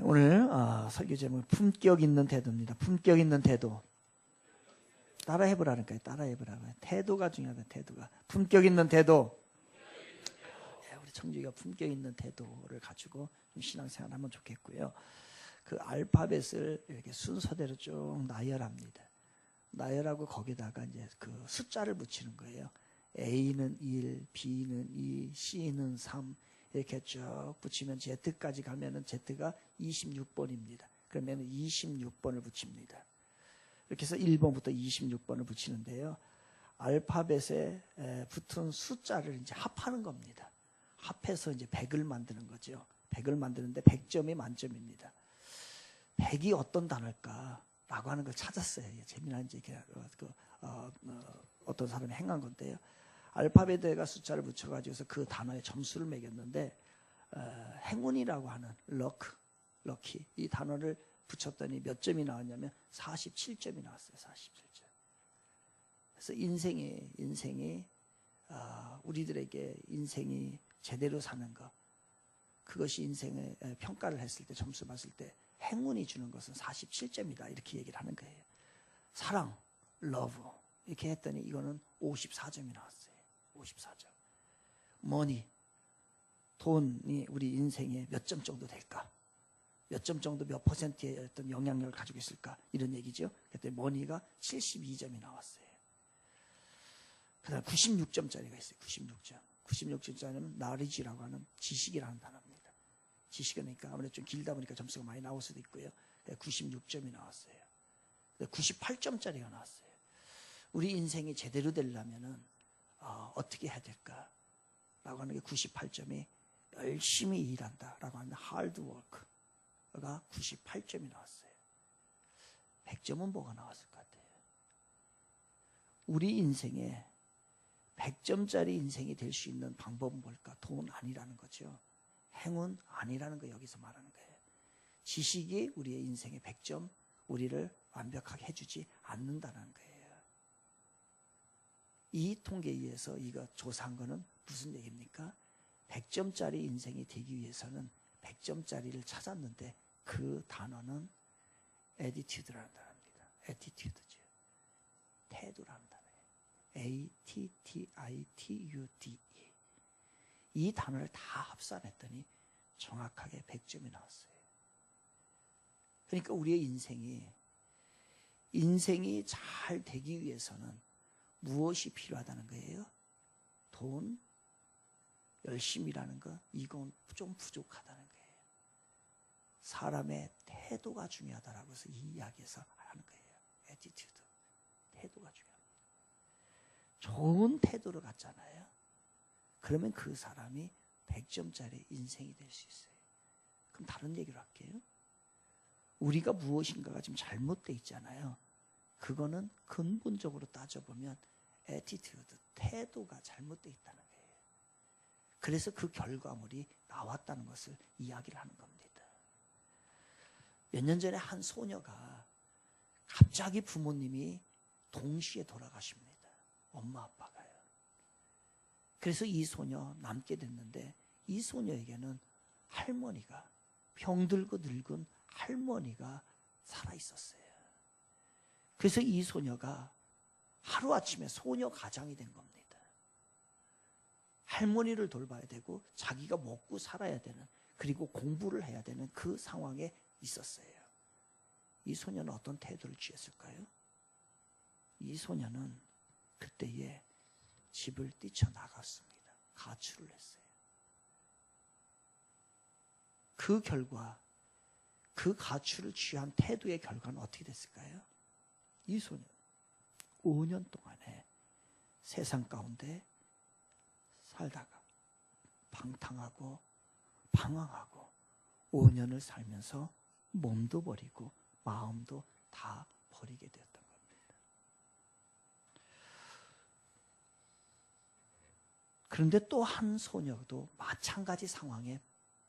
오늘 설교 제목은 품격 있는 태도입니다. 품격 있는 태도. 따라 해보라니까요. 따라 해보라고요. 태도가 중요하다. 태도가. 품격 있는 태도. 우리 청주가 품격 있는 태도를 가지고 좀 신앙생활 하면 좋겠고요. 그 알파벳을 이렇게 순서대로 쭉 나열합니다. 나열하고 거기다가 이제 그 숫자를 붙이는 거예요. A는 1, B는 2, C는 3 이렇게 쭉 붙이면 Z까지 가면은 Z가 26번입니다. 그러면 26번을 붙입니다. 이렇게 해서 1번부터 26번을 붙이는데요. 알파벳에 붙은 숫자를 이제 합하는 겁니다. 합해서 이제 100을 만드는 거죠. 100을 만드는데 100점이 만점입니다. 100이 어떤 단어일까? 라고 하는 걸 찾았어요. 재미난 이제 어떤 사람이 행한 건데요. 알파벳에가 숫자를 붙여가지고서 그 단어에 점수를 매겼는데 행운이라고 하는 럭키 이 단어를 붙였더니 몇 점이 나왔냐면 47점이 나왔어요. 47점. 그래서 인생이 우리들에게 인생이 제대로 사는 것, 그것이 인생의 평가를 했을 때 점수 봤을 때 행운이 주는 것은 47점이다 이렇게 얘기를 하는 거예요. 사랑, 러브 이렇게 했더니 이거는 54점이 나왔어요. 54점. 머니, 돈이 우리 인생에 몇 점 정도 될까? 몇 점 정도 몇 퍼센트의 어떤 영향력을 가지고 있을까? 이런 얘기죠. 그때 머니가 72점이 나왔어요. 그 다음 96점짜리가 있어요. 96점. 96점짜리는 나리지라고 하는 지식이라는 단어입니다. 지식이니까 아무래도 좀 길다 보니까 점수가 많이 나올 수도 있고요. 96점이 나왔어요. 98점짜리가 나왔어요. 우리 인생이 제대로 되려면은 어떻게 해야 될까? 라고 하는 게 98점이 열심히 일한다 라고 하는 하드워크가 98점이 나왔어요. 100점은 뭐가 나왔을 것 같아요? 우리 인생에 100점짜리 인생이 될 수 있는 방법은 뭘까? 돈 아니라는 거죠. 행운 아니라는 거 여기서 말하는 거예요. 지식이 우리의 인생의 100점, 우리를 완벽하게 해주지 않는다는 거예요. 이 통계에 의해서 이거 조사한 거는 무슨 얘기입니까? 100점짜리 인생이 되기 위해서는 100점짜리를 찾았는데 그 단어는 attitude라는 단어입니다. attitude죠. 태도라는 단어예요. attitude. 이 단어를 다 합산했더니 정확하게 100점이 나왔어요. 그러니까 우리의 인생이 잘 되기 위해서는 무엇이 필요하다는 거예요? 돈, 열심히 일하는 거, 이건 좀 부족하다는 거예요. 사람의 태도가 중요하다라고 해서 이 이야기에서 하는 거예요. attitude. 태도가 중요합니다. 좋은 태도를 갖잖아요. 그러면 그 사람이 100점짜리 인생이 될 수 있어요. 그럼 다른 얘기를 할게요. 우리가 무엇인가가 지금 잘못되어 있잖아요. 그거는 근본적으로 따져보면 attitude, 태도가 잘못되어 있다는 거예요. 그래서 그 결과물이 나왔다는 것을 이야기를 하는 겁니다. 몇 년 전에 한 소녀가 갑자기 부모님이 동시에 돌아가십니다. 엄마 아빠가요. 그래서 이 소녀 남게 됐는데 이 소녀에게는 할머니가, 병들고 늙은 할머니가 살아있었어요. 그래서 이 소녀가 하루아침에 소녀 가장이 된 겁니다. 할머니를 돌봐야 되고 자기가 먹고 살아야 되는, 그리고 공부를 해야 되는 그 상황에 있었어요. 이 소녀는 어떤 태도를 취했을까요? 이 소녀는 그때에 집을 뛰쳐나갔습니다. 가출을 했어요. 그 결과, 그 가출을 취한 태도의 결과는 어떻게 됐을까요? 이 소녀 5년 동안에 세상 가운데 살다가 방탕하고 방황하고 5년을 살면서 몸도 버리고 마음도 다 버리게 되었던 겁니다. 그런데 또 한 소녀도 마찬가지 상황에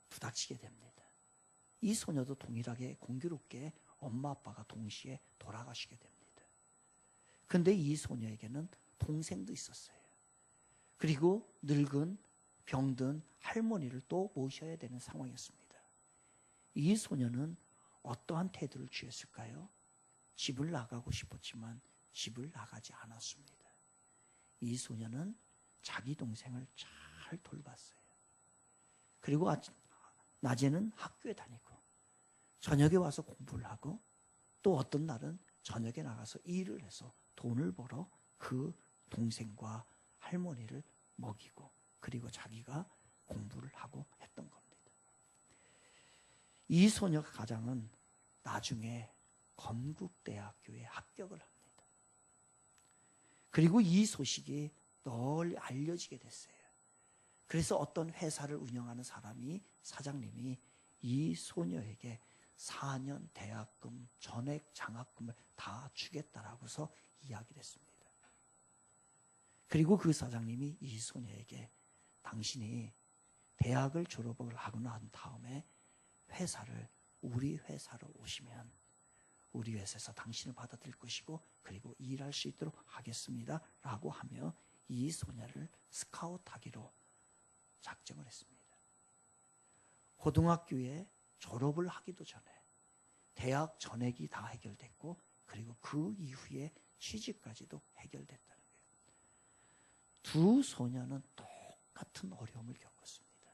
부닥치게 됩니다. 이 소녀도 동일하게 공교롭게 엄마 아빠가 동시에 돌아가시게 됩니다. 그런데 이 소녀에게는 동생도 있었어요. 그리고 늙은 병든 할머니를 또 모셔야 되는 상황이었습니다. 이 소녀는 어떠한 태도를 취했을까요? 집을 나가고 싶었지만 집을 나가지 않았습니다. 이 소녀는 자기 동생을 잘 돌봤어요. 그리고 낮에는 학교에 다니고 저녁에 와서 공부를 하고 또 어떤 날은 저녁에 나가서 일을 해서 돈을 벌어 그 동생과 할머니를 먹이고 그리고 자기가 공부를 하고 했던 겁니다. 이 소녀 가장은 나중에 건국대학교에 합격을 합니다. 그리고 이 소식이 널리 알려지게 됐어요. 그래서 어떤 회사를 운영하는 사장님이 이 소녀에게 4년 대학금, 전액 장학금을 다 주겠다라고서 이야기를 했습니다. 그리고 그 사장님이 이 소녀에게 당신이 대학을 졸업을 하고 난 다음에 우리 회사로 오시면 우리 회사에서 당신을 받아들일 것이고 그리고 일할 수 있도록 하겠습니다 라고 하며 이 소녀를 스카우트하기로 작정을 했습니다. 고등학교에 졸업을 하기도 전에 대학 전액이 다 해결됐고 그리고 그 이후에 취직까지도 해결됐다는 거예요. 두 소녀는 똑같은 어려움을 겪었습니다.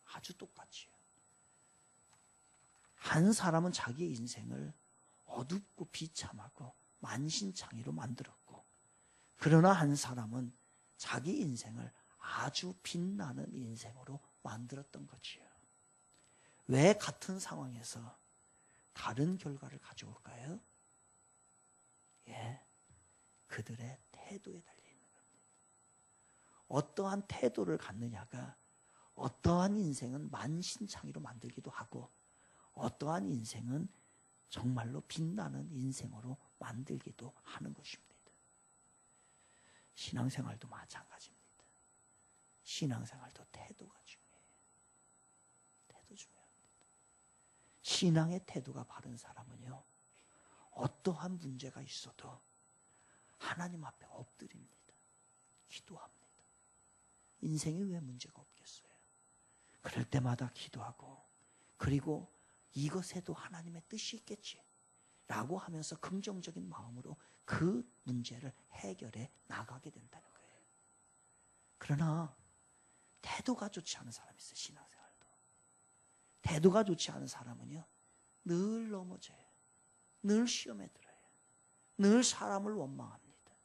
아주 똑같이요. 한 사람은 자기의 인생을 어둡고 비참하고 만신창이로 만들었고 그러나 한 사람은 자기 인생을 아주 빛나는 인생으로 만들었던 거지요. 왜 같은 상황에서 다른 결과를 가져올까요? 그들의 태도에 달려있는 겁니다. 어떠한 태도를 갖느냐가 어떠한 인생은 만신창이로 만들기도 하고 어떠한 인생은 정말로 빛나는 인생으로 만들기도 하는 것입니다. 신앙생활도 마찬가지입니다. 신앙생활도 태도가 중요해요. 태도 중요합니다. 신앙의 태도가 바른 사람은요, 어떠한 문제가 있어도 하나님 앞에 엎드립니다. 기도합니다. 인생에 왜 문제가 없겠어요? 그럴 때마다 기도하고 그리고 이것에도 하나님의 뜻이 있겠지 라고 하면서 긍정적인 마음으로 그 문제를 해결해 나가게 된다는 거예요. 그러나 태도가 좋지 않은 사람이 있어요. 신앙생활도. 태도가 좋지 않은 사람은요, 늘 넘어져요. 늘 시험에 들어요. 늘 사람을 원망합니다.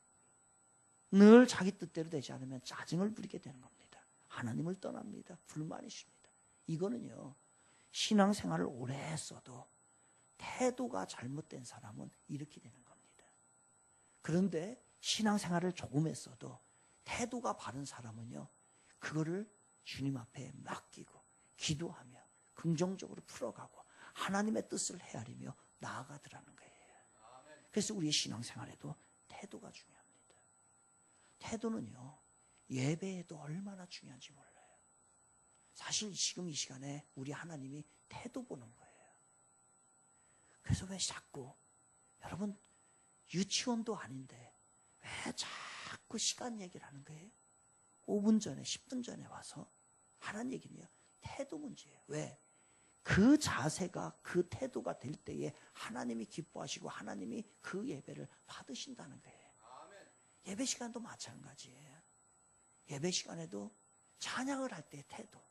늘 자기 뜻대로 되지 않으면 짜증을 부리게 되는 겁니다. 하나님을 떠납니다. 불만이 있습니다. 이거는요, 신앙생활을 오래 했어도 태도가 잘못된 사람은 이렇게 되는 겁니다. 그런데 신앙생활을 조금 했어도 태도가 바른 사람은요, 그거를 주님 앞에 맡기고 기도하며 긍정적으로 풀어가고 하나님의 뜻을 헤아리며 나아가더라는 거예요. 그래서 우리의 신앙생활에도 태도가 중요합니다. 태도는요, 예배에도 얼마나 중요한지 몰라요. 사실 지금 이 시간에 우리 하나님이 태도 보는 거예요. 그래서 왜 자꾸 여러분 유치원도 아닌데 왜 자꾸 시간 얘기를 하는 거예요? 5분 전에 10분 전에 와서 하라는 얘기는요, 태도 문제예요. 왜? 그 자세가 그 태도가 될 때에 하나님이 기뻐하시고 하나님이 그 예배를 받으신다는 거예요. 예배 시간도 마찬가지예요. 예배 시간에도 찬양을 할 때의 태도,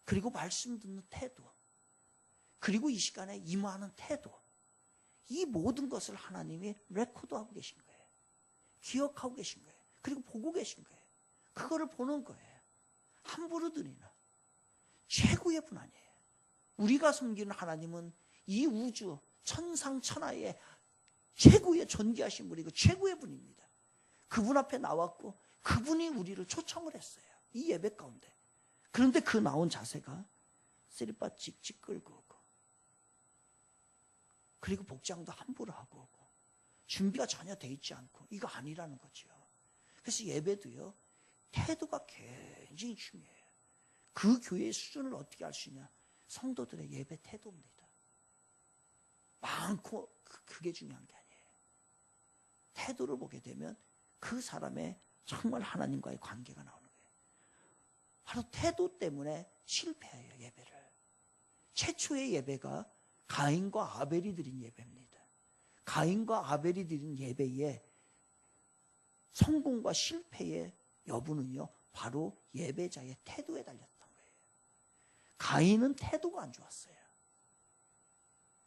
그리고 말씀 듣는 태도, 그리고 이 시간에 임하는 태도, 이 모든 것을 하나님이 레코드하고 계신 거예요. 기억하고 계신 거예요. 그리고 보고 계신 거예요. 그거를 보는 거예요. 함부로 드리는 최고의 분 아니에요. 우리가 섬기는 하나님은 이 우주 천상천하의 최고의 존귀하신 분이고 최고의 분입니다. 그분 앞에 나왔고 그분이 우리를 초청을 했어요. 이 예배 가운데. 그런데 그 나온 자세가 쓰리바 찍찍 끌고 오고 그리고 복장도 함부로 하고 오고 준비가 전혀 돼 있지 않고 이거 아니라는 거죠. 그래서 예배도요, 태도가 굉장히 중요해요. 그 교회의 수준을 어떻게 알 수 있냐? 성도들의 예배 태도입니다. 많고 그게 중요한 게 아니에요. 태도를 보게 되면 그 사람의 정말 하나님과의 관계가 나오는 거예요. 바로 태도 때문에 실패해요, 예배를. 최초의 예배가 가인과 아벨이 드린 예배입니다. 가인과 아벨이 드린 예배의 성공과 실패의 여부는요, 바로 예배자의 태도에 달렸던 거예요. 가인은 태도가 안 좋았어요.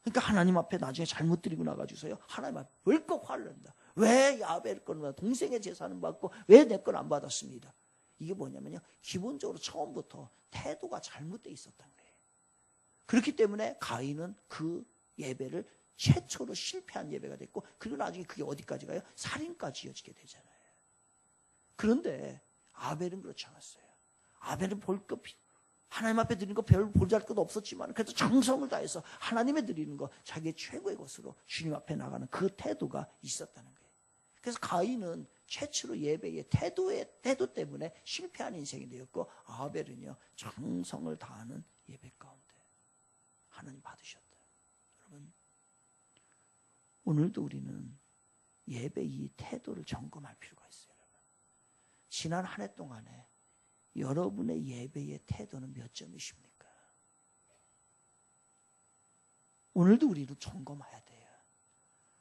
그러니까 하나님 앞에 나중에 잘못 드리고 나가지고서요, 하나님 앞에 벌컥 화를 낸다. 왜 아벨 거는 동생의 제사는 받고 왜 내 건 안 받았습니다. 이게 뭐냐면요, 기본적으로 처음부터 태도가 잘못되어 있었던 거예요. 그렇기 때문에 가인은 그 예배를 최초로 실패한 예배가 됐고, 그리고 나중에 그게 어디까지 가요? 살인까지 이어지게 되잖아요. 그런데 아벨은 그렇지 않았어요. 아벨은 볼것 하나님 앞에 드리는 거 별 보잘것 없었지만 그래도 정성을 다해서 하나님에 드리는 거 자기의 최고의 것으로 주님 앞에 나가는 그 태도가 있었다는 거예요. 그래서 가인은 최초로 예배의 태도 때문에 실패한 인생이 되었고, 아벨은요 정성을 다하는 예배 가운데 하나님 받으셨다. 여러분, 오늘도 우리는 예배 이 태도를 점검할 필요가 있어요. 여러분. 지난 한 해 동안에 여러분의 예배의 태도는 몇 점이십니까? 오늘도 우리는 점검해야 돼요.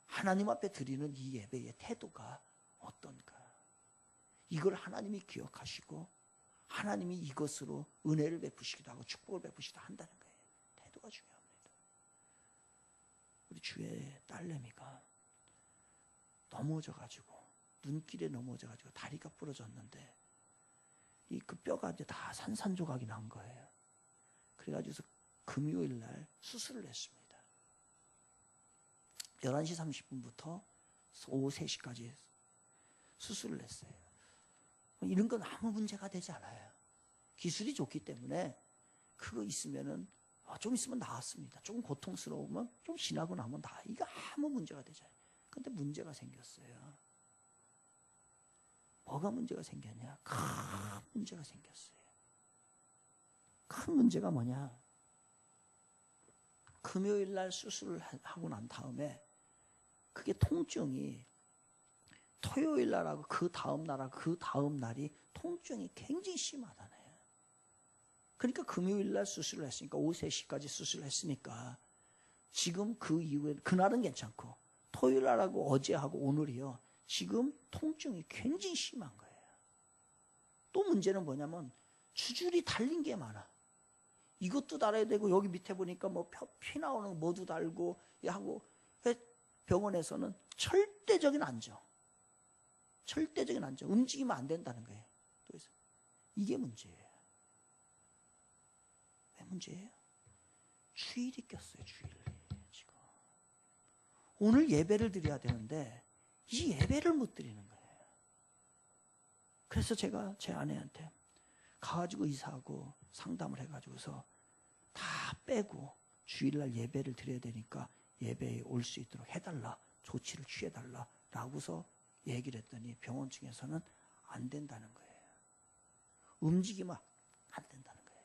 하나님 앞에 드리는 이 예배의 태도가 어떤가? 이걸 하나님이 기억하시고 하나님이 이것으로 은혜를 베푸시기도 하고 축복을 베푸시기도 한다는 거예요. 태도가 중요합니다. 우리 주의 딸내미가 넘어져가지고 눈길에 넘어져가지고 다리가 부러졌는데 이 그 뼈가 이제 다 산산조각이 난 거예요. 그래가지고서 금요일 날 수술을 했습니다. 11시 30분부터 오후 3시까지 수술을 했어요. 이런 건 아무 문제가 되지 않아요. 기술이 좋기 때문에 그거 있으면은 좀 있으면 나았습니다. 조금 고통스러우면 좀 지나고 나면 나. 이거 아무 문제가 되지 않아요. 근데 문제가 생겼어요. 뭐가 문제가 생겼냐? 큰 문제가 생겼어요. 큰 문제가 뭐냐? 금요일 날 수술을 하고 난 다음에 그게 통증이 토요일 날하고 그 다음 날하고 그 다음 날이 통증이 굉장히 심하다네요. 그러니까 금요일 날 수술을 했으니까 오후 3시까지 수술을 했으니까 지금 그 이후에 그날은 괜찮고 토요일 날하고 어제하고 오늘이요. 지금 통증이 굉장히 심한 거예요. 또 문제는 뭐냐면 주줄이 달린 게 많아. 이것도 달아야 되고 여기 밑에 보니까 뭐 피 나오는 거 뭐도 달고 하고 병원에서는 절대적인 안정. 절대적인 안정. 움직이면 안 된다는 거예요. 그래서 이게 문제예요. 왜 문제예요? 주일이 꼈어요. 주일이 지금. 오늘 예배를 드려야 되는데 이 예배를 못 드리는 거예요. 그래서 제가 제 아내한테 가가지고 의사하고 상담을 해가지고서 다 빼고 주일날 예배를 드려야 되니까 예배에 올 수 있도록 해달라. 조치를 취해달라. 라고서 얘기를 했더니 병원 측에서는 안 된다는 거예요. 움직이면 안 된다는 거예요.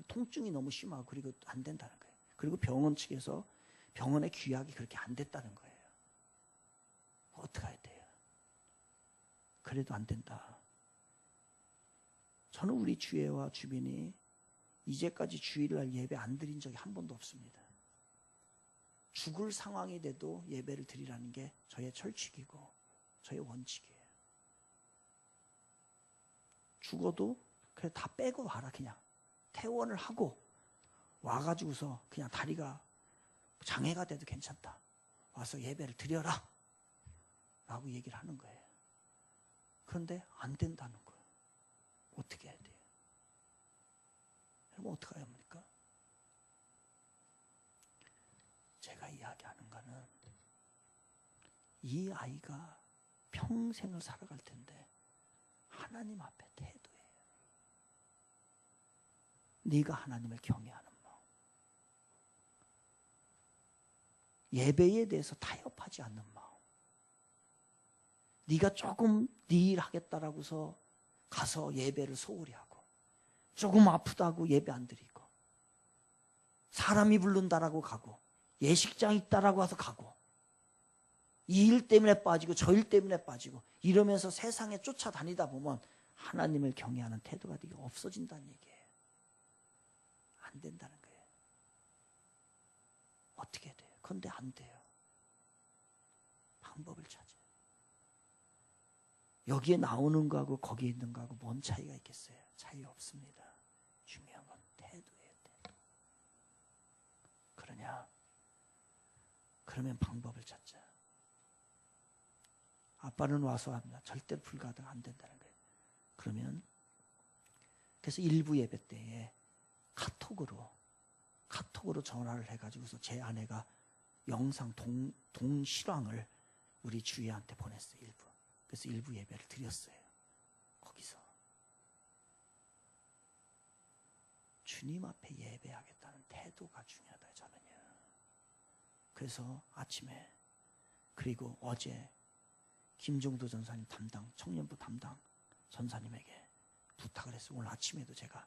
통증이 너무 심하고 그리고 안 된다는 거예요. 그리고 병원 측에서 병원의 규약이 그렇게 안 됐다는 거예요. 어떻게 해야 돼요? 그래도 안 된다. 저는 우리 주회와 주변이 이제까지 주일날 예배 안 드린 적이 한 번도 없습니다. 죽을 상황이 돼도 예배를 드리라는 게 저의 철칙이고 저의 원칙이에요. 죽어도 그래 다 빼고 와라. 그냥 퇴원을 하고 와가지고서 그냥 다리가 장애가 돼도 괜찮다. 와서 예배를 드려라. 라고 얘기를 하는 거예요. 그런데 안 된다는 거예요. 어떻게 해야 돼요? 여러분 어떻게 해야 합니까? 제가 이야기하는 거는 이 아이가 평생을 살아갈 텐데 하나님 앞에 태도예요. 네가 하나님을 경외하는 마음. 예배에 대해서 타협하지 않는 마음. 네가 조금 네 일 하겠다라고서 가서 예배를 소홀히 하고 조금 아프다고 예배 안 드리고 사람이 부른다라고 가고 예식장 있다라고 해서 가고 이 일 때문에 빠지고 저 일 때문에 빠지고 이러면서 세상에 쫓아다니다 보면 하나님을 경외하는 태도가 되게 없어진다는 얘기예요. 안 된다는 거예요. 어떻게 해야 돼요? 그런데 안 돼요. 방법을 찾아요. 여기에 나오는 거하고 거기에 있는 거하고 뭔 차이가 있겠어요? 차이 없습니다. 중요한 건 태도예요. 태도. 그러냐? 그러면 방법을 찾자. 아빠는 와서 합니다. 절대로 불가능 안 된다는 거예요. 그러면 그래서 일부 예배 때에 카톡으로 전화를 해가지고서 제 아내가 영상 동실황을 우리 주위한테 보냈어요. 일부. 그래서 일부 예배를 드렸어요. 거기서 주님 앞에 예배하겠다는 태도가 중요하다. 저는요. 그래서 아침에 그리고 어제 김종도 전사님 담당 청년부 담당 전사님에게 부탁을 했어요. 오늘 아침에도 제가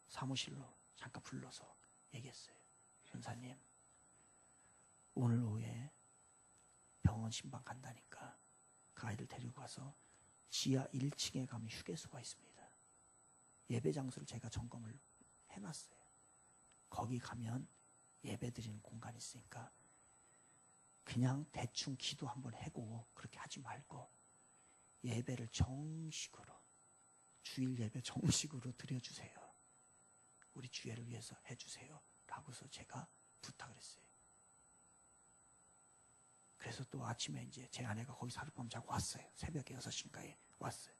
사무실로 잠깐 불러서 얘기했어요. 전사님, 오늘 오후에 병원 신방 간다니까 그 아이들 데리고 가서 지하 1층에 가면 휴게소가 있습니다. 예배 장소를 제가 점검을 해놨어요. 거기 가면 예배 드리는 공간이 있으니까 그냥 대충 기도 한번 해고 그렇게 하지 말고 예배를 정식으로, 주일 예배 정식으로 드려주세요. 우리 주회를 위해서 해주세요. 라고서 제가 부탁을 했어요. 그래서 또 아침에 이제 제 아내가 거기서 하룻밤 자고 왔어요. 새벽에 6시인가에 왔어요.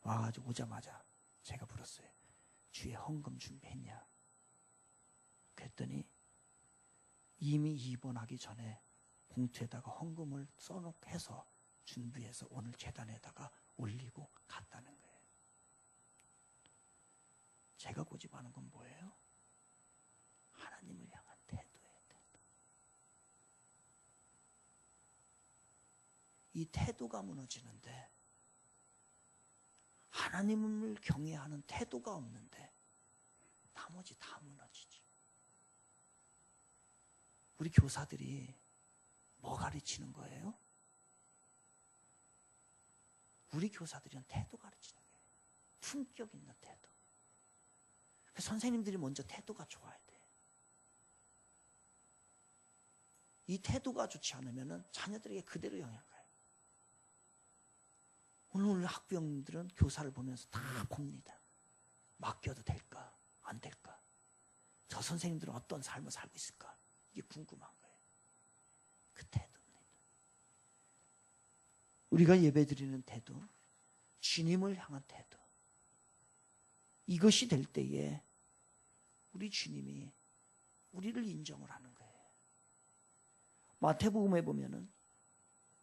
와가지고 오자마자 제가 물었어요. 주에 헌금 준비했냐? 그랬더니 이미 입원하기 전에 봉투에다가 헌금을 써놓고 해서 준비해서 오늘 재단에다가 올리고 갔다는 거예요. 제가 고집하는 건 뭐예요? 하나님을 향한 태도예요. 태도. 이 태도가 무너지는데 하나님을 경외하는 태도가 없는데 나머지 다 무너지지. 우리 교사들이 뭐 가르치는 거예요? 우리 교사들은 태도 가르치는 거예요. 품격 있는 태도. 선생님들이 먼저 태도가 좋아야 돼. 이 태도가 좋지 않으면 자녀들에게 그대로 영향가요. 오늘 학부형들은 교사를 보면서 다 봅니다. 맡겨도 될까? 안 될까? 저 선생님들은 어떤 삶을 살고 있을까? 이게 궁금한 거예요. 그 태도입니다. 우리가 예배드리는 태도, 주님을 향한 태도. 이것이 될 때에 우리 주님이 우리를 인정을 하는 거예요. 마태복음에 보면은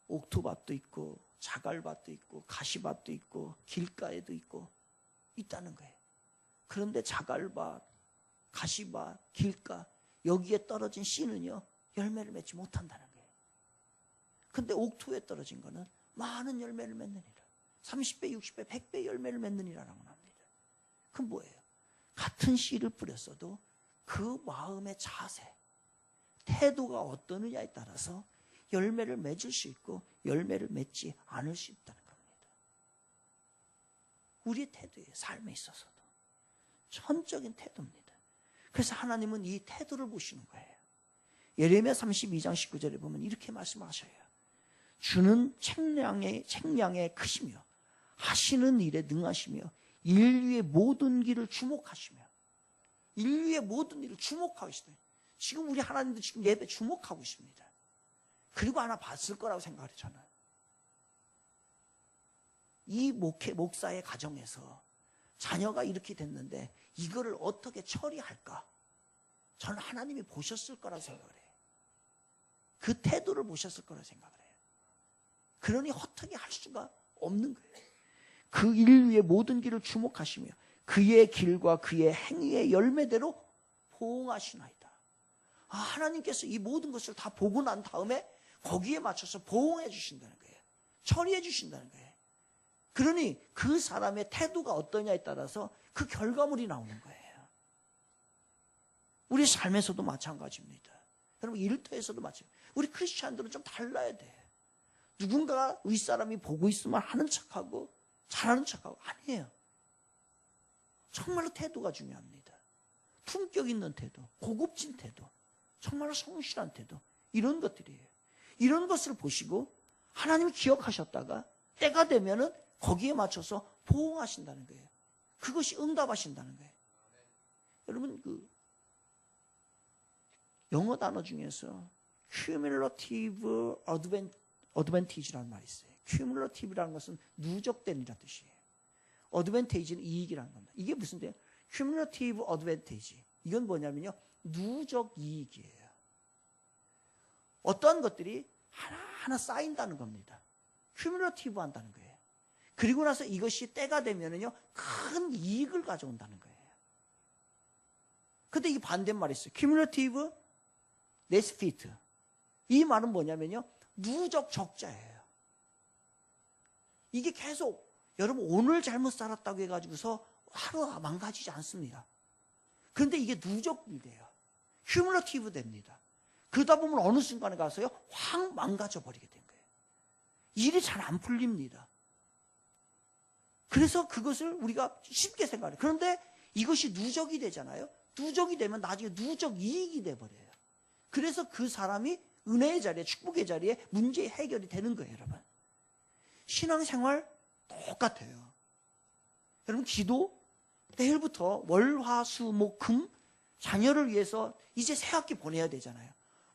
옥토밭도 있고 자갈밭도 있고 가시밭도 있고 길가에도 있고 있다는 거예요. 그런데 자갈밭, 가시밭, 길가 여기에 떨어진 씨는요 열매를 맺지 못한다는 거예요. 근데 옥토에 떨어진 거는 많은 열매를 맺느니라. 30배, 60배, 100배 열매를 맺느니라라고 합니다. 그건 뭐예요? 같은 씨를 뿌렸어도 그 마음의 자세, 태도가 어떠느냐에 따라서 열매를 맺을 수 있고 열매를 맺지 않을 수 있다는 겁니다. 우리의 태도에 삶에 있어서도 전적인 태도입니다. 그래서 하나님은 이 태도를 보시는 거예요. 예레미야 32장 19절에 보면 이렇게 말씀하셔요. 주는 책량에 크시며 하시는 일에 능하시며 인류의 모든 길을 주목하시며 인류의 모든 일을 주목하고 있어요. 지금 우리 하나님도 지금 예배 주목하고 있습니다. 그리고 하나 봤을 거라고 생각해요. 저는 이 목사의 가정에서 자녀가 이렇게 됐는데 이거를 어떻게 처리할까? 저는 하나님이 보셨을 거라고 생각을 해요. 그 태도를 보셨을 거라고 생각을 해요. 그러니 허투루 할 수가 없는 거예요. 그 인류의 모든 길을 주목하시며 그의 길과 그의 행위의 열매대로 보응하시나이다. 하나님께서 이 모든 것을 다 보고 난 다음에 거기에 맞춰서 보응해 주신다는 거예요. 처리해 주신다는 거예요. 그러니 그 사람의 태도가 어떠냐에 따라서 그 결과물이 나오는 거예요. 우리 삶에서도 마찬가지입니다. 여러분 일터에서도 마찬가지예요. 우리 크리스찬들은 좀 달라야 돼. 누군가 윗사람이 보고 있으면 하는 척하고 잘하는 척하고 아니에요. 정말로 태도가 중요합니다. 품격 있는 태도, 고급진 태도, 정말로 성실한 태도. 이런 것들이에요. 이런 것을 보시고 하나님이 기억하셨다가 때가 되면은 거기에 맞춰서 보응하신다는 거예요. 그것이 응답하신다는 거예요. 여러분 영어 단어 중에서 cumulative advantage라는 말이 있어요. cumulative라는 것은 누적된이라는 뜻이에요. advantage는 이익이라는 겁니다. 이게 무슨 뜻이에요? cumulative advantage. 이건 뭐냐면요. 누적 이익이에요. 어떠한 것들이 하나하나 쌓인다는 겁니다. cumulative 한다는 거예요. 그리고 나서 이것이 때가 되면은요, 큰 이익을 가져온다는 거예요. 근데 이게 반대말이 있어요. cumulative deficit. 이 말은 뭐냐면요, 누적 적자예요. 이게 계속, 여러분 오늘 잘못 살았다고 해가지고서 하루가 망가지지 않습니다. 그런데 이게 누적이 돼요. cumulative 됩니다. 그러다 보면 어느 순간에 가서요, 확 망가져 버리게 된 거예요. 일이 잘 안 풀립니다. 그래서 그것을 우리가 쉽게 생각해요. 그런데 이것이 누적이 되잖아요. 누적이 되면 나중에 누적 이익이 돼버려요. 그래서 그 사람이 은혜의 자리에, 축복의 자리에 문제 해결이 되는 거예요, 여러분. 신앙생활 똑같아요. 여러분 기도 내일부터 월, 화, 수, 목, 금 자녀를 위해서 이제 새 학기 보내야 되잖아요.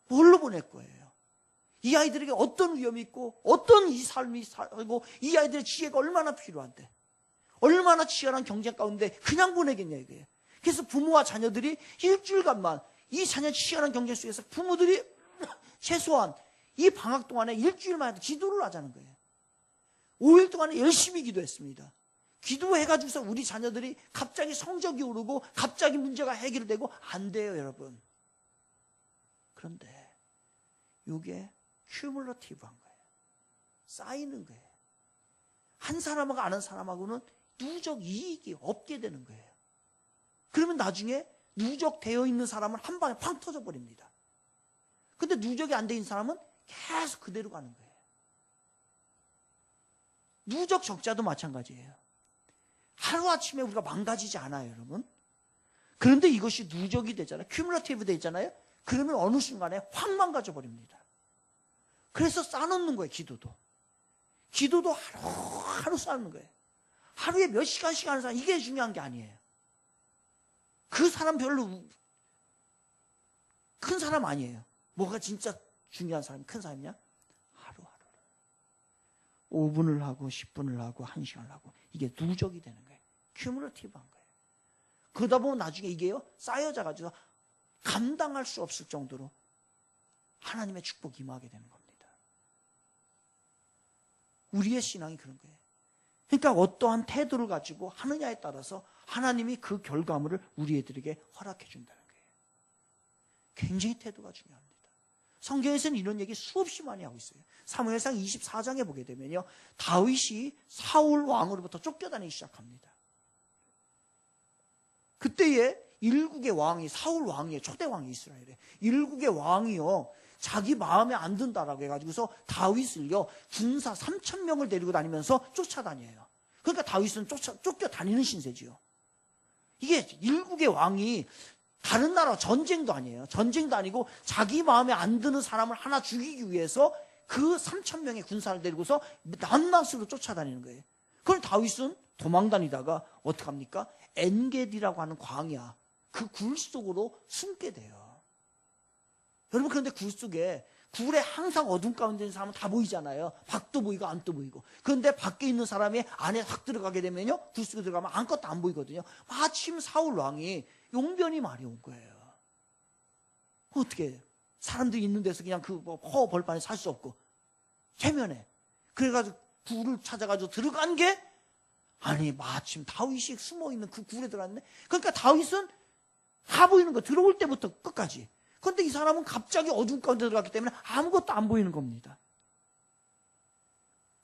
뭘로 보낼 거예요? 이 아이들에게 어떤 위험이 있고 어떤 이 삶이 살고 이 아이들의 지혜가 얼마나 필요한데 얼마나 치열한 경쟁 가운데 그냥 보내겠냐 이거예요. 그래서 부모와 자녀들이 일주일간만 이 자녀 치열한 경쟁 속에서 부모들이 최소한 이 방학 동안에 일주일만 해도 기도를 하자는 거예요. 5일 동안에 열심히 기도했습니다. 기도해가지고서 우리 자녀들이 갑자기 성적이 오르고 갑자기 문제가 해결되고 안 돼요, 여러분. 그런데 이게 큐뮬러티브한 거예요. 쌓이는 거예요. 한 사람하고 아는 사람하고는 누적 이익이 없게 되는 거예요. 그러면 나중에 누적되어 있는 사람은 한 방에 팡 터져버립니다. 근데 누적이 안 돼 있는 사람은 계속 그대로 가는 거예요. 누적 적자도 마찬가지예요. 하루아침에 우리가 망가지지 않아요, 여러분. 그런데 이것이 누적이 되잖아요. 큐뮬러티브 돼 있잖아요. 그러면 어느 순간에 확 망가져 버립니다. 그래서 쌓아놓는 거예요, 기도도. 기도도 하루 쌓는 거예요. 하루에 몇 시간씩 하는 사람, 이게 중요한 게 아니에요. 그 사람 별로 큰 사람 아니에요. 뭐가 진짜 중요한 사람이 큰 사람이냐? 하루하루를. 5분을 하고 10분을 하고 1시간을 하고 이게 누적이 되는 거예요. 큐뮬러티브한 거예요. 그러다 보면 나중에 이게요 쌓여져가지고 감당할 수 없을 정도로 하나님의 축복이 임하게 되는 겁니다. 우리의 신앙이 그런 거예요. 그러니까 어떠한 태도를 가지고 하느냐에 따라서 하나님이 그 결과물을 우리 애들에게 허락해 준다는 거예요. 굉장히 태도가 중요합니다. 성경에서는 이런 얘기 수없이 많이 하고 있어요. 사무엘상 24장에 보게 되면요, 다윗이 사울 왕으로부터 쫓겨다니기 시작합니다. 그때에 일국의 왕이, 사울 왕이에요. 초대 왕이 이스라엘에. 일국의 왕이요, 자기 마음에 안 든다라고 해가지고서 다윗을요, 군사 3,000명을 데리고 다니면서 쫓아다녀요. 그러니까 다윗은 쫓겨다니는 신세지요. 이게 일국의 왕이 다른 나라 전쟁도 아니에요. 전쟁도 아니고 자기 마음에 안 드는 사람을 하나 죽이기 위해서 그 3,000명의 군사를 데리고서 낱낱으로 쫓아다니는 거예요. 그럼 다윗은 도망다니다가 어떡합니까? 엔게디라고 하는 광야, 그 굴 속으로 숨게 돼요. 여러분, 그런데 굴 속에, 굴에 항상 어둠 가운데 있는 사람은 다 보이잖아요. 밖도 보이고 안도 보이고. 그런데 밖에 있는 사람이 안에 확 들어가게 되면요, 굴 속에 들어가면 아무것도 안 보이거든요. 마침 사울 왕이 용변이 많이 온 거예요. 어떻게 해요? 사람들이 있는 데서 그냥 허 벌판에 살 수 없고 최면에 그래가지고 굴을 찾아가지고 들어간 게, 아니 마침 다윗이 숨어있는 그 굴에 들어갔네. 그러니까 다윗은 다 보이는 거, 들어올 때부터 끝까지. 그런데 이 사람은 갑자기 어둠 가운데 들어갔기 때문에 아무것도 안 보이는 겁니다.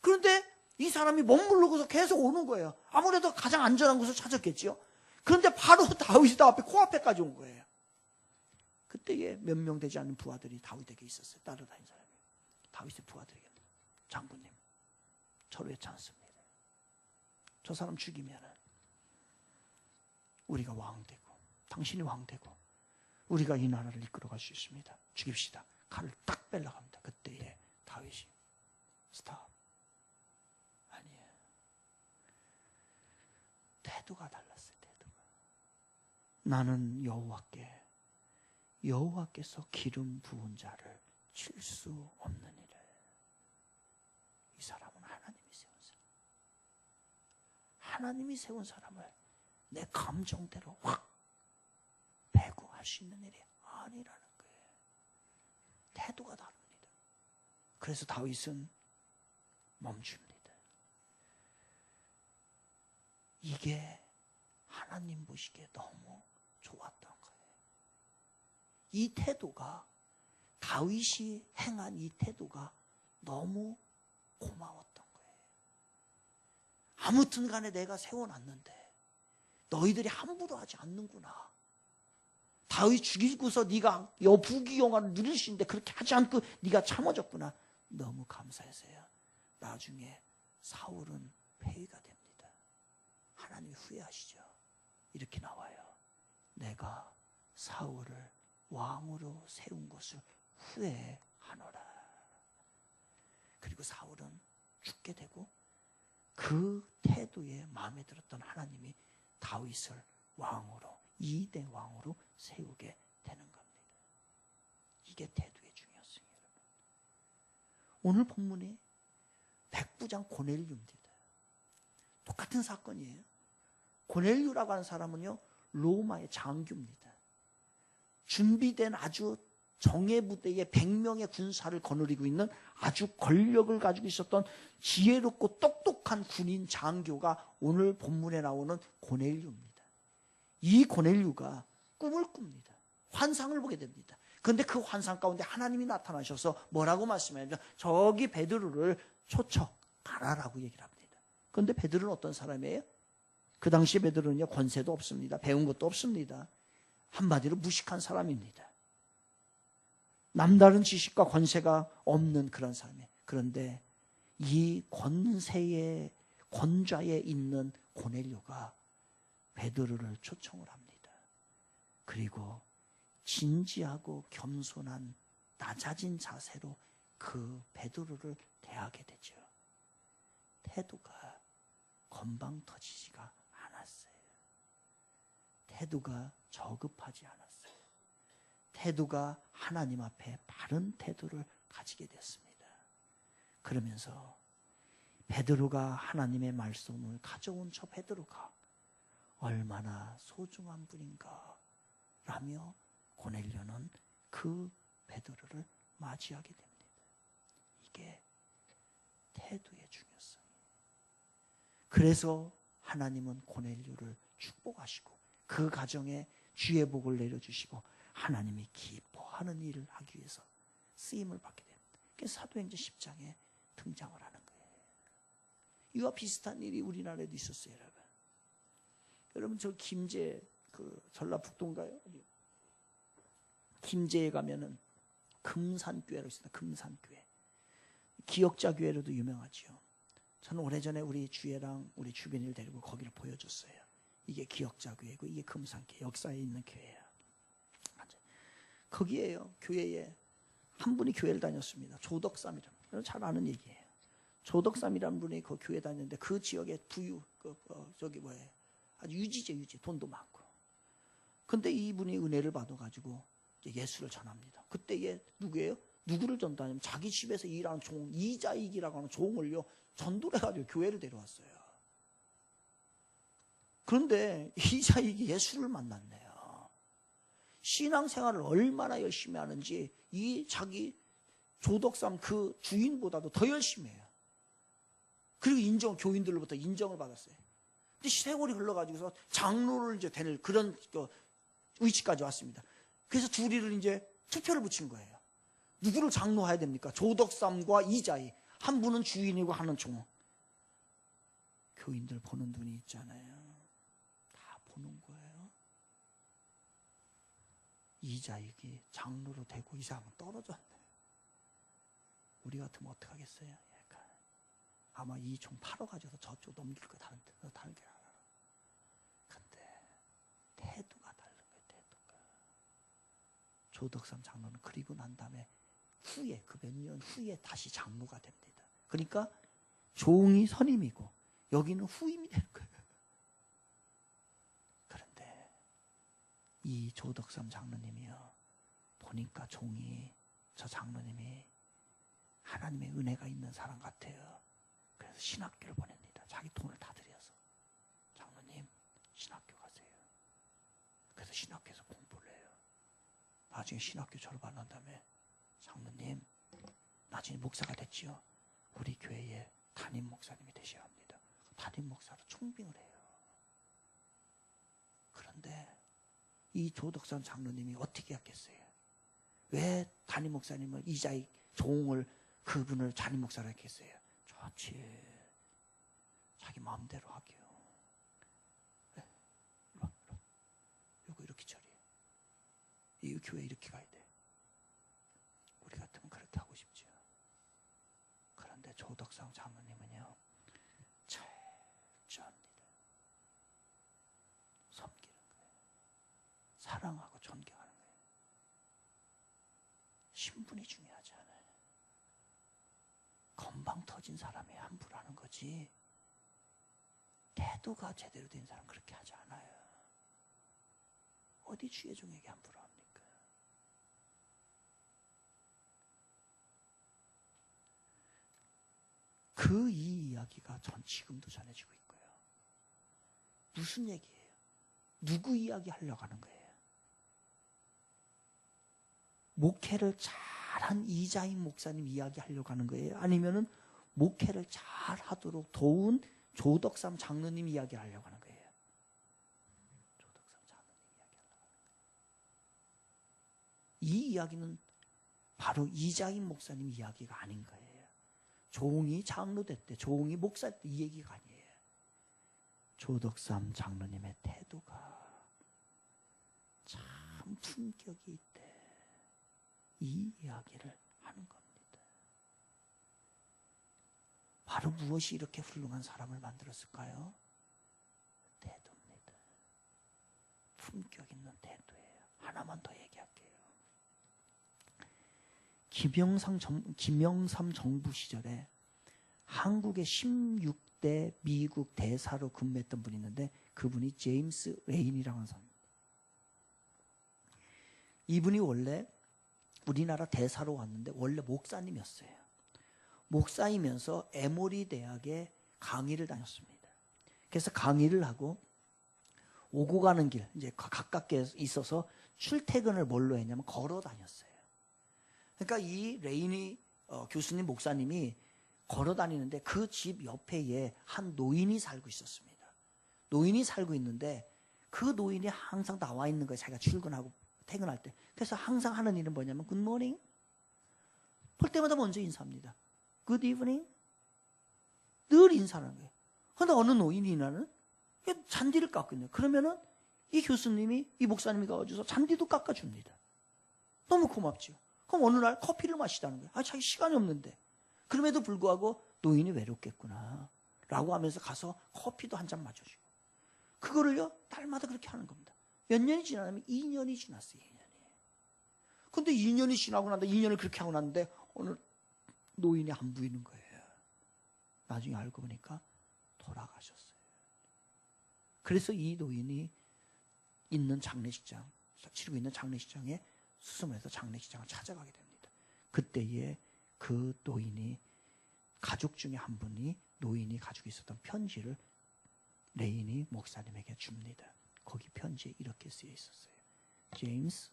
그런데 이 사람이 머무르고서 계속 오는 거예요. 아무래도 가장 안전한 곳을 찾았겠죠. 그런데 바로 다윗이 앞에 코앞에까지 온 거예요. 그때에 몇 명 되지 않는 부하들이 다윗에게 있었어요. 따라다닌 사람이. 다윗의 부하들에게, 장군님, 저를 해치 않습니다. 저 사람 죽이면 우리가 왕 되고 당신이 왕 되고 우리가 이 나라를 이끌어갈 수 있습니다. 죽입시다. 칼을 딱 빼려고 합니다. 그때에 다윗이 스탑. 아니에요. 태도가 달랐어요. 태도가. 나는 여호와께서 기름 부은 자를 칠 수 없는 일을. 이 사람은 하나님이 세운 사람. 하나님이 세운 사람을 내 감정대로 확 배구할 수 있는 일이 아니라는 거예요. 태도가 다릅니다. 그래서 다윗은 멈춥니다. 이게 하나님 보시기에 너무 좋았던 거예요. 이 태도가, 다윗이 행한 이 태도가 너무 고마웠던 거예요. 아무튼 간에 내가 세워놨는데 너희들이 함부로 하지 않는구나. 다윗 죽이고서 네가 부귀영화를 누릴 수 있는데 그렇게 하지 않고 네가 참아줬구나. 너무 감사해서요. 나중에 사울은 폐위가 됩니다. 하나님이 후회하시죠. 이렇게 나와요. 내가 사울을 왕으로 세운 것을 후회하노라. 그리고 사울은 죽게 되고 그 태도에 마음에 들었던 하나님이 다윗을 왕으로, 2대 왕으로 세우게 되는 겁니다. 이게 태도의 중요성이에요. 여러분. 오늘 본문이 백부장 고넬류입니다. 똑같은 사건이에요. 고넬류라고 하는 사람은요, 로마의 장교입니다. 준비된 아주 정예부대의 100명의 군사를 거느리고 있는 아주 권력을 가지고 있었던 지혜롭고 똑똑한 군인 장교가 오늘 본문에 나오는 고넬류입니다. 이 고넬류가 꿈을 꿉니다. 환상을 보게 됩니다. 그런데 그 환상 가운데 하나님이 나타나셔서 뭐라고 말씀하냐면 저기 베드로를 초청 가라라고 얘기를 합니다. 그런데 베드로는 어떤 사람이에요? 그 당시 베드로는요, 권세도 없습니다. 배운 것도 없습니다. 한마디로 무식한 사람입니다. 남다른 지식과 권세가 없는 그런 사람이에요. 그런데 이 권세의 권좌에 있는 고넬료가 베드로를 초청을 합니다. 그리고 진지하고 겸손한 낮아진 자세로 그 베드로를 대하게 되죠. 태도가 건방 터지지가 않았어요. 태도가 저급하지 않았어요. 태도가 하나님 앞에 바른 태도를 가지게 됐습니다. 그러면서 베드로가 하나님의 말씀을 가져온 저 베드로가 얼마나 소중한 분인가 라며 고넬료는 그 베드로를 맞이하게 됩니다. 이게 태도의 중요성이에요. 그래서 하나님은 고넬료를 축복하시고 그 가정에 주의 복을 내려주시고 하나님이 기뻐하는 일을 하기 위해서 쓰임을 받게 됩니다. 그래서 사도행전 10장에 등장을 하는 거예요. 이와 비슷한 일이 우리나라에도 있었어요, 여러분. 여러분 저 김제 전라북도인가요? 김제에 가면은 금산교회로 있습니다. 금산교회. 기역자교회로도 유명하지요. 저는 오래전에 우리 주애랑 우리 주변을 데리고 거기를 보여줬어요. 이게 기역자교회고 이게 금산교회, 역사에 있는 교회예요. 거기에요, 교회에 한 분이 교회를 다녔습니다. 조덕삼이라는, 잘 아는 얘기예요. 조덕삼이라는 분이 그 교회 다녔는데 그 지역에 부유, 아주 유지, 돈도 많고. 근데 이분이 은혜를 받아가지고 예수를 전합니다. 그때에 누구예요? 누구를 전도하냐면 자기 집에서 일하는 종, 이자익이라고 하는 종을요, 전도를 해가지고 교회를 데려왔어요. 그런데 이자익이 예수를 만났네요. 신앙생활을 얼마나 열심히 하는지 이 자기 조덕삼 그 주인보다도 더 열심히 해요. 그리고 교인들로부터 인정을 받았어요. 근데 세월이 흘러가지고서 장로를 이제 되는 그런 위치까지 왔습니다. 그래서 둘이를 이제 투표를 붙인 거예요. 누구를 장로해야 됩니까? 조덕삼과 이자익. 한 분은 주인이고 하나는 종. 교인들 보는 눈이 있잖아요. 다 보는 거예요. 이자익이 장로로 되고 이 사람은 떨어졌네. 우리 같으면 어떡하겠어요? 아마 이 종 팔아가지고 저쪽 넘길 거 다른 게 알아. 근데 태도가 다른 거예요. 태도가. 조덕삼 장로는 그리고 난 다음에 후에, 그 몇 년 후에 다시 장로가 됩니다. 그러니까 종이 선임이고 여기는 후임이 되는 거예요. 그런데 이 조덕삼 장로님이요, 보니까 종이, 저 장로님이 하나님의 은혜가 있는 사람 같아요. 그래서 신학교를 보냅니다. 자기 돈을 다 들여서. 장로님, 신학교 가세요. 그래서 신학교에서 공부를 해요. 나중에 신학교 졸업한 다음에 장로님, 나중에 목사가 됐지요. 우리 교회에 담임 목사님이 되셔야 합니다. 담임 목사로 총빙을 해요. 그런데 이 조덕선 장로님이 어떻게 했겠어요? 왜 담임 목사님을, 이자익 종을, 그분을 담임 목사로 했겠어요? 좋지, 자기 마음대로 하게요. 요거 이렇게 처리해. 이 교회 이렇게 가야 돼. 우리 같으면 그렇게 하고 싶죠. 그런데 조덕상 장로님은요, 철저합니다. 섬기는 거예요. 사랑하고 존경하는 거예요. 신분이 중요하지 않아요. 건방 터진 사람이 함부로 하는 거지, 태도가 제대로 된 사람 그렇게 하지 않아요. 어디 주의 종에게 함부로 합니까? 그 이 이야기가 전 지금도 전해지고 있고요. 무슨 얘기예요? 누구 이야기 하려고 하는 거예요? 목회를 잘한 이자임 목사님 이야기 하려고 하는 거예요? 아니면은 목회를 잘하도록 도운 조덕삼 장로님 이야기 하려고 하는 거예요? 조덕삼 장로님 이야기 하려고 하는 거예요. 이 이야기는 바로 이자임 목사님 이야기가 아닌 거예요. 종이 장로 됐대, 종이 목사 됐대, 이 얘기가 아니에요. 조덕삼 장로님의 태도가 참 품격이 있대, 이 이야기를 하는 겁니다. 바로 무엇이 이렇게 훌륭한 사람을 만들었을까요? 태도입니다. 품격 있는 태도예요. 하나만 더 얘기할게요. 김영삼 정부 시절에 한국의 16대 미국 대사로 근무했던 분이 있는데, 그분이 제임스 레인이라고 하는 사람입니다. 이분이 원래 우리나라 대사로 왔는데 원래 목사님이었어요. 목사이면서 에모리 대학에 강의를 다녔습니다. 그래서 강의를 하고 오고 가는 길, 이제 가깝게 있어서 출퇴근을 뭘로 했냐면 걸어 다녔어요. 그러니까 이 레이니 교수님 목사님이 걸어 다니는데 그 집 옆에 한 노인이 살고 있었습니다. 노인이 살고 있는데 그 노인이 항상 나와 있는 거예요. 자기가 출근하고 퇴근할 때. 그래서 항상 하는 일은 뭐냐면 굿모닝, 볼 때마다 먼저 인사합니다. 굿 이브닝, 늘 인사하는 거예요. 그런데 어느 노인이나는 잔디를 깎고 있네요. 그러면은 이 교수님이, 이 목사님이 가가지고서 잔디도 깎아줍니다. 너무 고맙죠. 그럼 어느 날 커피를 마시자는 거예요. 아, 자기 시간이 없는데. 그럼에도 불구하고 노인이 외롭겠구나 라고 하면서 가서 커피도 한 잔 마셔주고. 그거를요, 날마다 그렇게 하는 겁니다. 몇 년이 지나면 2년이 지났어요. 2년이. 근데 2년이 지나고 난다, 2년을 그렇게 하고 났는데 오늘 노인이 안 보이는 거예요. 나중에 알고 보니까 돌아가셨어요. 그래서 이 노인이 있는 장례식장, 치르고 있는 장례식장에 수소문해서 장례식장을 찾아가게 됩니다. 그때에 그 노인이, 가족 중에 한 분이 노인이 가지고 있었던 편지를 레인이 목사님에게 줍니다. 거기 편지에 이렇게 쓰여 있었어요. 제임스,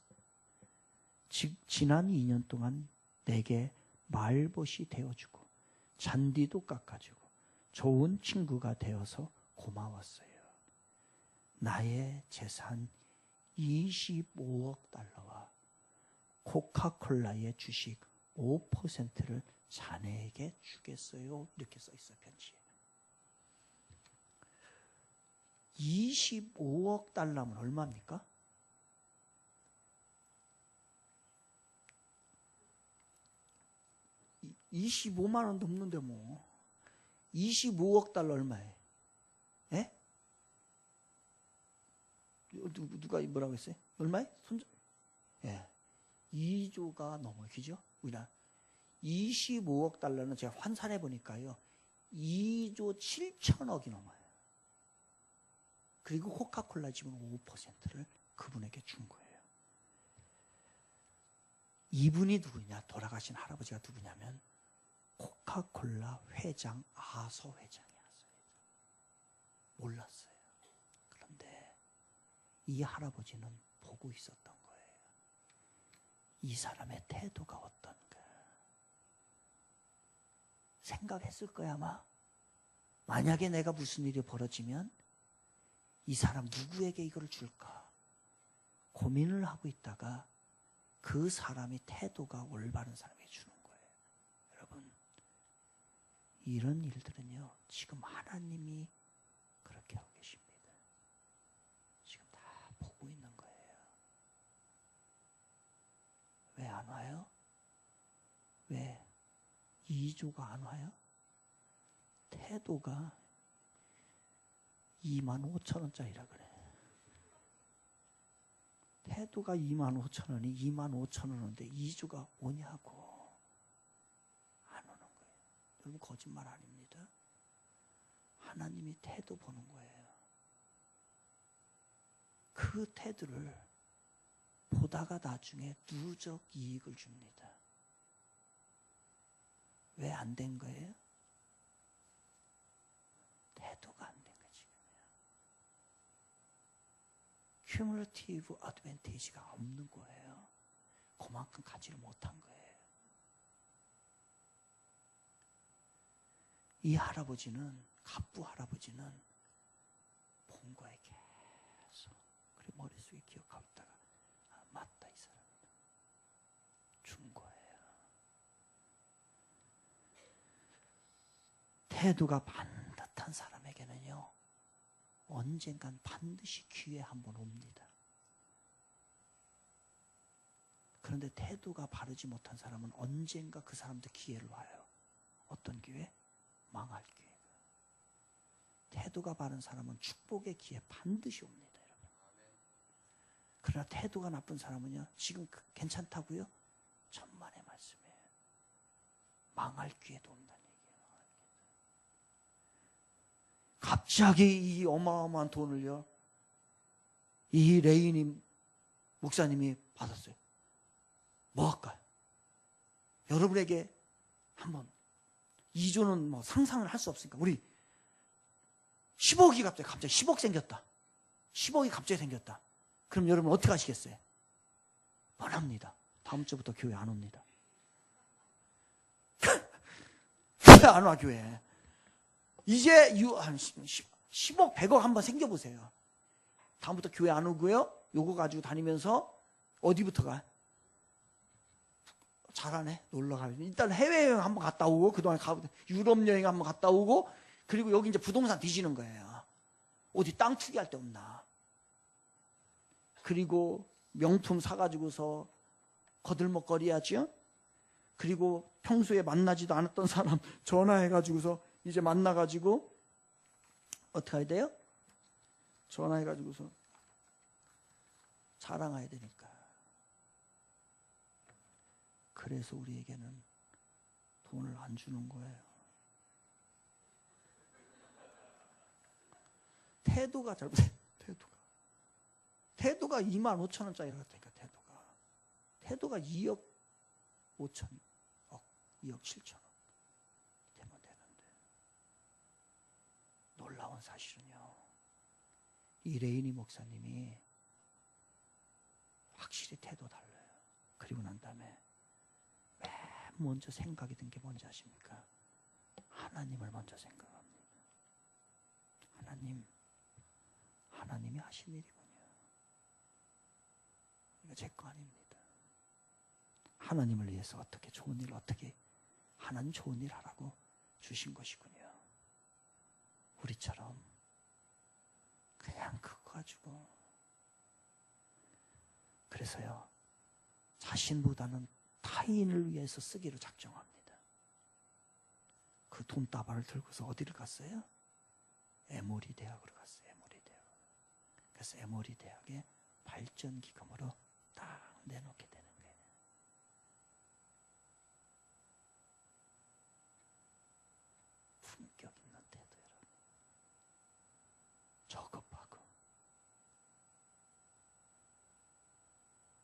지난 2년 동안 내게 말벗이 되어주고 잔디도 깎아주고 좋은 친구가 되어서 고마웠어요. 나의 재산 25억 달러와 코카콜라의 주식 5%를 자네에게 주겠어요. 이렇게 써 있어요, 편지에. 25억 달러면 얼마입니까? 이 25만 원 넘는데 뭐. 25억 달러 얼마예요? 예? 누가 뭐라고 했어요? 얼마에? 예. 2조가 넘어요. 그죠? 우리나라 25억 달러는 제가 환산해 보니까요. 2조 7천억이 넘어요. 그리고 코카콜라 지분 5%를 그분에게 준 거예요. 이분이 누구냐? 돌아가신 할아버지가 누구냐면 코카콜라 회장 아서 회장이었어요. 몰랐어요. 그런데 이 할아버지는 보고 있었던 거예요. 이 사람의 태도가 어떤가. 생각했을 거야 아마. 만약에 내가 무슨 일이 벌어지면 이 사람 누구에게 이걸 줄까 고민을 하고 있다가 그 사람이 태도가 올바른 사람에게 주는 거예요. 여러분, 이런 일들은요 지금 하나님이 그렇게 하고 계십니다. 지금 다 보고 있는 거예요. 왜 안 와요? 왜 2조가 안 와요? 태도가 25,000원짜리라 그래. 태도가 25,000원이 25,000원인데 2조가 오냐고. 안 오는 거예요. 여러분 거짓말 아닙니다. 하나님이 태도 보는 거예요. 그 태도를 보다가 나중에 누적 이익을 줍니다. 왜 안 된 거예요? 태도가 안 된 거지. Cumulative advantage가 없는 거예요. 그만큼 가지를 못한 거예요. 이 할아버지는, 갑부 할아버지는 본 거에 계속 그래 머릿속에 기억하고 있다가 아, 맞다 이 사람은 준 거예요. 태도가 반듯한 사람에게는요 언젠간 반드시 기회 한번 옵니다. 그런데 태도가 바르지 못한 사람은 언젠가 그 사람도 기회를 와요. 어떤 기회? 망할 기회. 태도가 바른 사람은 축복의 기회 반드시 옵니다. 여러분. 그러나 태도가 나쁜 사람은요 지금 괜찮다고요? 천만의 말씀이에요. 망할 기회도 온다는 얘기예요. 갑자기 이 어마어마한 돈을요 이 레이니 목사님이 받았어요. 뭐 할까요? 여러분에게 한번 2조는 뭐 상상을 할 수 없으니까 우리 10억이 갑자기 10억 생겼다. 10억이 갑자기 생겼다. 그럼 여러분 어떻게 하시겠어요? 뻔합니다. 다음 주부터 교회 안 옵니다. 교회 안 와 교회. 이제 한 10억 100억 한번 생겨보세요. 다음부터 교회 안 오고요. 요거 가지고 다니면서 어디부터 가? 잘하네. 놀러 가요. 일단 해외여행 한번 갔다 오고 그동안 유럽 여행 한번 갔다 오고 그리고 여기 이제 부동산 뒤지는 거예요. 어디 땅 투기할 데 없나. 그리고 명품 사가지고서 거들먹거려야죠. 그리고 평소에 만나지도 않았던 사람 전화해가지고서 이제 만나가지고 어떻게 해야 돼요? 전화해가지고서 자랑해야 되니까. 그래서 우리에게는 돈을 안 주는 거예요. 태도가 잘못해. 태도가 25,000원짜리라고 했다니까. 태도가 2억 5천억 2억 7천억 되면 되는데 놀라운 사실은요 이 레이니 목사님이 확실히 태도 달라요. 그리고 난 다음에 맨 먼저 생각이 든 게 뭔지 아십니까? 하나님을 먼저 생각합니다. 하나님이 하신 일이군요. 이거 제 거 아닙니다. 하나님을 위해서 어떻게 좋은 일 어떻게 하나님 좋은 일 하라고 주신 것이군요. 우리처럼 그냥 그거 가지고 그래서요 자신보다는 타인을 위해서 쓰기로 작정합니다. 그 돈다발을 들고서 어디를 갔어요? 에모리 대학으로 갔어요. 에모리 대학. 그래서 에모리 대학에 발전기금으로 딱 내놓게 되는 거예요. 품격 있는 태도, 여러분. 저급하고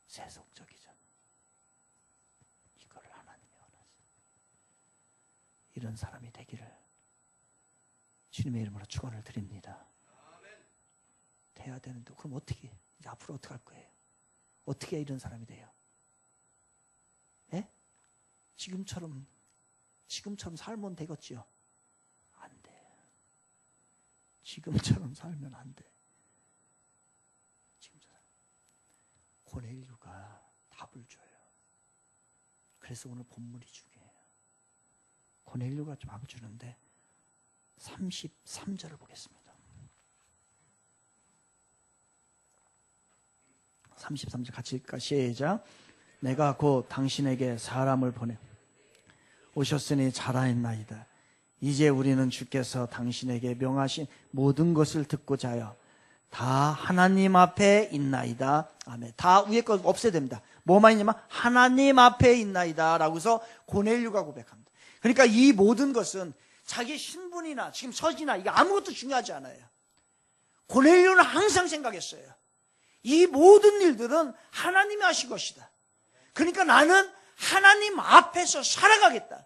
세속적이죠. 이거를 하나님이 원하세요. 이런 사람이 되기를 주님의 이름으로 축원을 드립니다. 돼야 되는데 그럼 어떻게, 이제 앞으로 어떻게 할 거예요? 어떻게 이런 사람이 돼요? 예? 지금처럼 살면 되겠지요? 안 돼. 지금처럼 살면 안 돼. 지금처럼. 고넬료가 답을 줘요. 그래서 오늘 본문이 중요해요. 고넬료가 답을 주는데 33절을 보겠습니다. 33절 같이 읽을까? 시작. 내가 곧 당신에게 사람을 보내 오셨으니 잘하였나이다. 이제 우리는 주께서 당신에게 명하신 모든 것을 듣고자 하여 다 하나님 앞에 있나이다. 아멘. 다 위에 것 없애야 됩니다. 뭐만 있냐면 하나님 앞에 있나이다 라고 해서 고넬료가 고백합니다. 그러니까 이 모든 것은 자기 신분이나 지금 처지나 이게 아무것도 중요하지 않아요. 고넬료는 항상 생각했어요. 이 모든 일들은 하나님이 하신 것이다. 그러니까 나는 하나님 앞에서 살아가겠다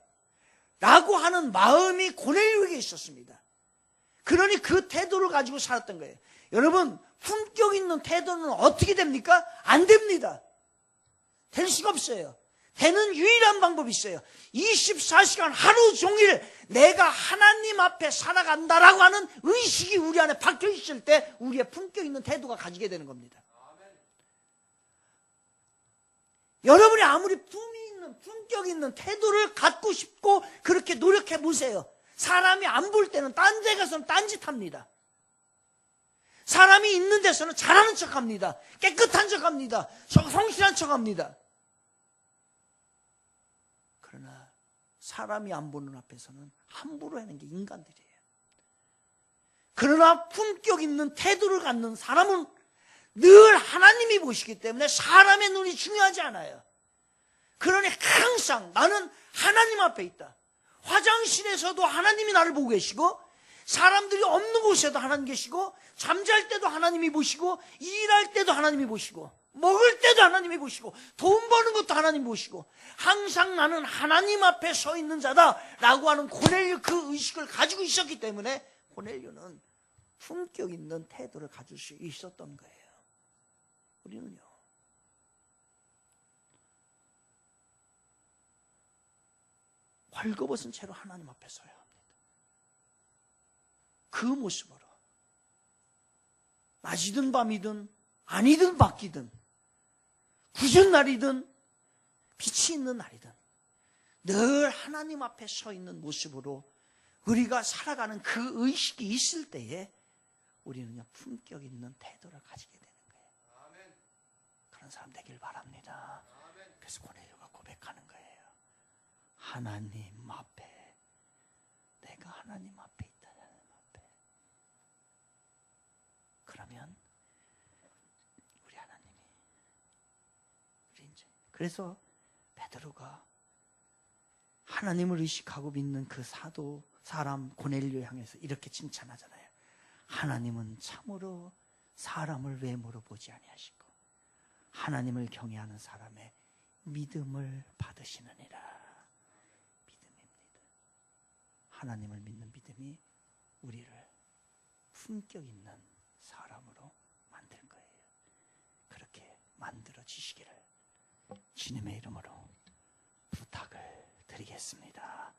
라고 하는 마음이 고넬료에게 있었습니다. 그러니 그 태도를 가지고 살았던 거예요. 여러분, 품격 있는 태도는 어떻게 됩니까? 안 됩니다. 될 수가 없어요. 되는 유일한 방법이 있어요. 24시간 하루 종일 내가 하나님 앞에 살아간다라고 하는 의식이 우리 안에 박혀 있을 때 우리의 품격 있는 태도가 가지게 되는 겁니다. 여러분이 아무리 품이 있는, 품격 있는 태도를 갖고 싶고 그렇게 노력해 보세요. 사람이 안 볼 때는 딴 데 가서는 딴짓합니다. 사람이 있는 데서는 잘하는 척합니다. 깨끗한 척합니다. 성실한 척합니다. 그러나 사람이 안 보는 앞에서는 함부로 하는 게 인간들이에요. 그러나 품격 있는 태도를 갖는 사람은 늘 하나님이 보시기 때문에 사람의 눈이 중요하지 않아요. 그러니 항상 나는 하나님 앞에 있다. 화장실에서도 하나님이 나를 보고 계시고, 사람들이 없는 곳에도 하나님 계시고, 잠잘 때도 하나님이 보시고, 일할 때도 하나님이 보시고, 먹을 때도 하나님이 보시고, 돈 버는 것도 하나님 보시고, 항상 나는 하나님 앞에 서 있는 자다라고 하는 고넬료 그 의식을 가지고 있었기 때문에 고넬료는 품격 있는 태도를 가질 수 있었던 거예요. 우리는요, 벌거벗은 채로 하나님 앞에 서야 합니다. 그 모습으로 낮이든 밤이든 아니든 밖이든 굳은 날이든 빛이 있는 날이든 늘 하나님 앞에 서 있는 모습으로 우리가 살아가는 그 의식이 있을 때에 우리는요, 품격 있는 태도를 가지게 되는 거예요. 그런 사람 되길 바랍니다. 그래서 고넬료가 고백하는 거예요. 하나님 앞에, 내가 하나님 앞에 있다. 하나님 앞에. 그러면 우리 하나님이 우리 이제, 그래서 베드로가 하나님을 의식하고 믿는 그 사람 고넬료 향해서 이렇게 칭찬하잖아요. 하나님은 참으로 사람을 외모로 보지 아니하시고 하나님을 경외하는 사람의 믿음을 받으시느니라. 믿음입니다. 하나님을 믿는 믿음이 우리를 품격 있는 사람으로 만들 거예요. 그렇게 만들어지시기를 주님의 이름으로 부탁을 드리겠습니다.